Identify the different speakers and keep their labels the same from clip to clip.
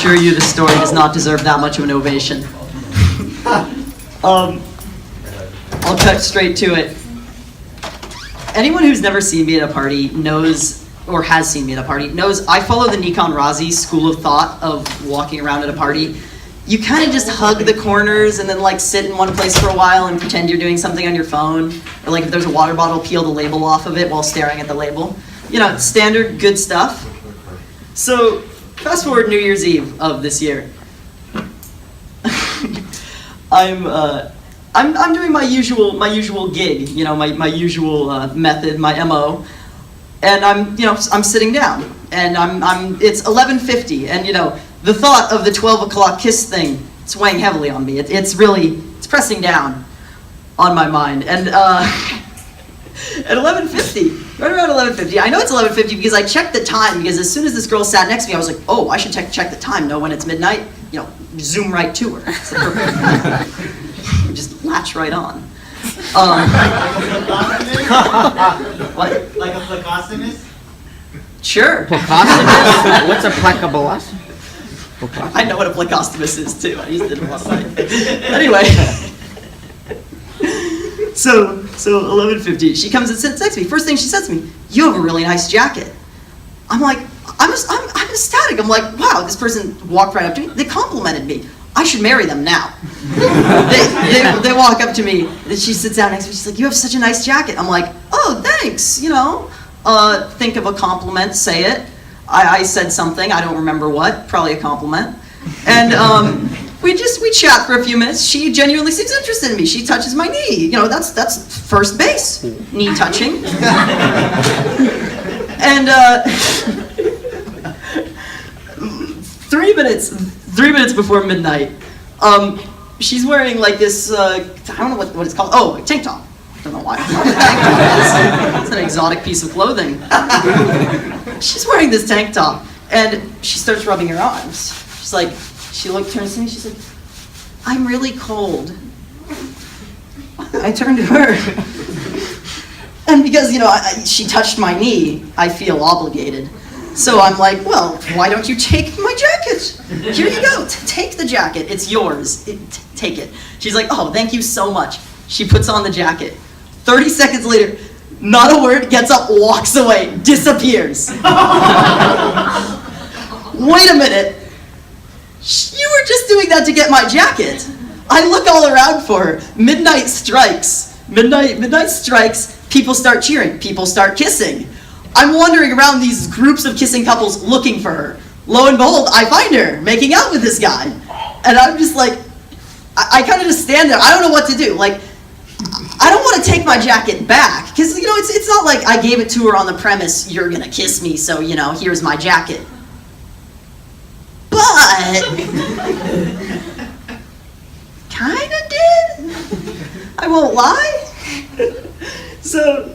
Speaker 1: assure you this story does not deserve that much of an ovation. I'll cut straight to it. Anyone who's never seen me at a party knows, or has seen me at a party, knows I follow the Nikon Razi school of thought of walking around at a party. You kind of just hug the corners and then like sit in one place for a while and pretend you're doing something on your phone. Or like if there's a water bottle, peel the label off of it while staring at the label. You know, standard good stuff. So fast forward New Year's Eve of this year. I'm doing my usual gig, you know, my usual method, my MO, and I'm sitting down, and it's 11:50, and you know, the thought of the 12 o'clock kiss thing, it's weighing heavily on me. It's pressing down on my mind, and at 11:50, right around 11:50, I know it's 11:50 because I checked the time, because as soon as this girl sat next to me, I was like, oh, I should check the time, know when it's midnight, you know, zoom right to her. It's the perfect time. Just latch right on. What?
Speaker 2: Like a phlebotomist?
Speaker 1: Sure.
Speaker 3: What's a plecobulus?
Speaker 1: I know what a plecostomist is too. I used it a lot of time. Anyway, so 11:50. She comes and sits next to me. First thing she says to me, "You have a really nice jacket." I'm like, I'm ecstatic. I'm like, wow, this person walked right up to me. They complimented me. I should marry them now. They walk up to me, and she sits down next to me. She's like, "You have such a nice jacket." I'm like, "Oh, thanks." You know, think of a compliment, say it. I said something, I don't remember what, probably a compliment. And we chat for a few minutes. She genuinely seems interested in me. She touches my knee. You know, that's first base, knee touching. And 3 minutes before midnight, she's wearing like this, I don't know what it's called. Oh, a tank top. I don't know why. It's an exotic piece of clothing. She's wearing this tank top, and she starts rubbing her arms. She's like, turns to me, she's like, "I'm really cold." I turn to her, and because, you know, she touched my knee, I feel obligated. So I'm like, "Well, why don't you take my jacket? Here you go, take the jacket, it's yours, take it." She's like, "Oh, thank you so much." She puts on the jacket. 30 seconds later, not a word, gets up, walks away, disappears. Wait a minute, you were just doing that to get my jacket. I look all around for her. Midnight strikes, people start cheering, people start kissing. I'm wandering around these groups of kissing couples looking for her. Lo and behold, I find her making out with this guy. And I'm just like, I kind of just stand there. I don't know what to do. Like, I don't want to take my jacket back. Because, you know, it's not like I gave it to her on the premise, "You're going to kiss me, so, you know, here's my jacket." But, kind of did. I won't lie. So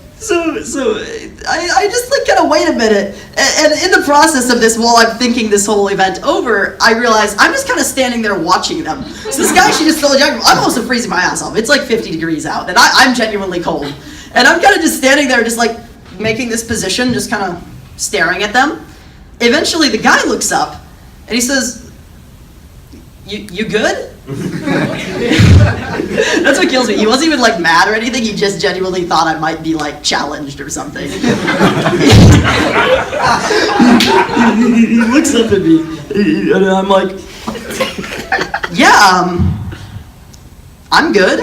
Speaker 1: I just like kind of wait a minute, and in the process of this, while I'm thinking this whole event over, I realize I'm just kind of standing there watching them. So this guy, she just stole a jacket. I'm also freezing my ass off. It's like 50 degrees out, and I'm genuinely cold. And I'm kind of just standing there, just like making this position, just kind of staring at them. Eventually, the guy looks up, and he says, You good?" That's what kills me. He wasn't even like mad or anything. He just genuinely thought I might be like challenged or something. He looks up at me, and I'm like, "Yeah, I'm good.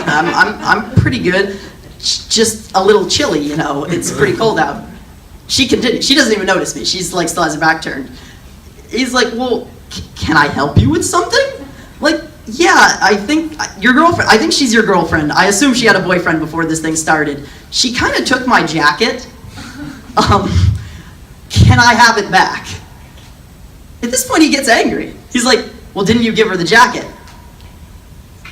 Speaker 1: I'm pretty good. Just a little chilly, you know. It's pretty cold out." She continued. She doesn't even notice me. She's like still has her back turned. He's like, "Well, can I help you with something?" Like, "Yeah, I think your girlfriend, I think she's your girlfriend. I assume she had a boyfriend before this thing started. She kind of took my jacket. Can I have it back?" At this point, he gets angry. He's like, "Well, didn't you give her the jacket?"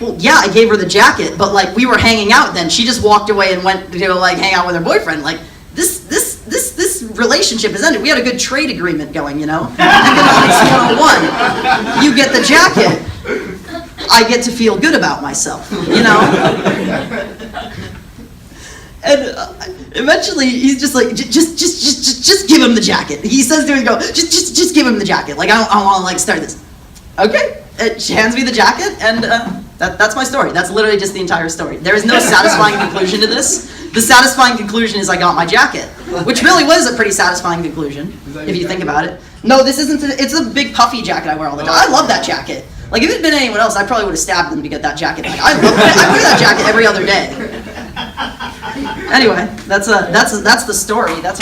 Speaker 1: "Well, yeah, I gave her the jacket, but like we were hanging out then. She just walked away and went to like hang out with her boyfriend. Like this relationship has ended. We had a good trade agreement going, you know. Economics 101. You get the jacket. I get to feel good about myself, you know." And eventually he's just like, just give him the jacket. He says to him, just give him the jacket. Like, I don't want to like start this. Okay. She hands me the jacket, and that's my story. That's literally just the entire story. There is no satisfying conclusion to this. The satisfying conclusion is I got my jacket, which really was a pretty satisfying conclusion, if you think about it. No, this isn't. It's a big puffy jacket I wear all the time. I love that jacket. Like, if it had been anyone else, I probably would have stabbed them to get that jacket. Like, I wear that jacket every other day. Anyway, that's the story. That's